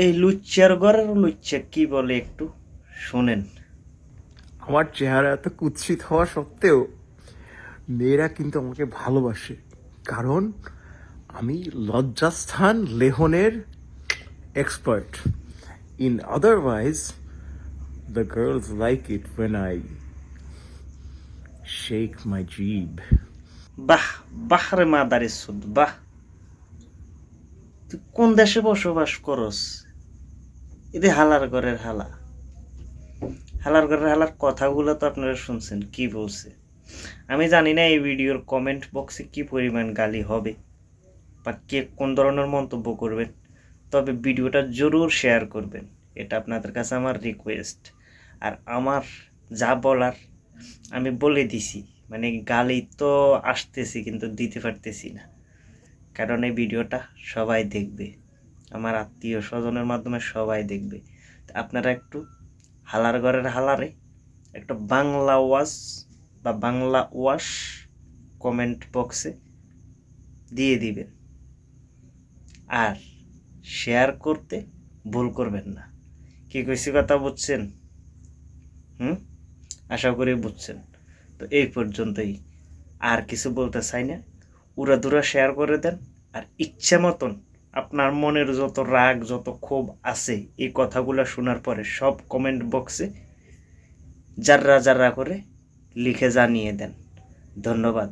এই লুচ্চার ঘরের লুচ্চা কি বলে একটু শোনেন। আমার চেহারা এত কুৎসিত হওয়া সত্ত্বেও মেয়েরা কিন্তু আমাকে ভালোবাসে, কারণ আমি লজ্জাস্থান লেহনের expert. In otherwise the girls like it when I shake my জিব। বাহ বাহ রে মাদারে সুদ, বাহ। তুই কোন দেশে বসবাস করস? এদের হালার ঘরের হালা, হালার ঘরের হালার কথাগুলো তো আপনারা শুনছেন কি বলছে। আমি জানি না এই ভিডিওর কমেন্ট বক্সে কি পরিমাণ গালি হবে বা কে কোন ধরনের মন্তব্য করবেন, তবে ভিডিওটা জরুর শেয়ার করবেন, এটা আপনাদের কাছে আমার রিকোয়েস্ট। আর আমার যা বলার আমি বলে দিছি, মানে গালি তো আসতেছি কিন্তু দিতে পারতেছি না, কারণ এই ভিডিওটা সবাই দেখবে, আমার আত্মীয় স্বজনের মাধ্যমে সবাই দেখবে। আপনারা একটু হালার ঘরের হালারে একটা বাংলা ওয়াজ বা বাংলা ওয়াশ কমেন্ট বক্সে দিয়ে দিবেন, আর শেয়ার করতে ভুল করবেন না। কি কইছি কথা বুঝছেন? আশা করি বুঝছেন। তো এই পর্যন্তই, আর কিছু বলতে চাই না। উড়াধুরা শেয়ার করে দেন, আর ইচ্ছা মতন আপনার মনের যত রাগ যত ক্ষোভ আছে এই কথাগুলো শোনার পরে সব কমেন্ট বক্সে জাররা জাররা করে লিখে জানিয়ে দেন। ধন্যবাদ।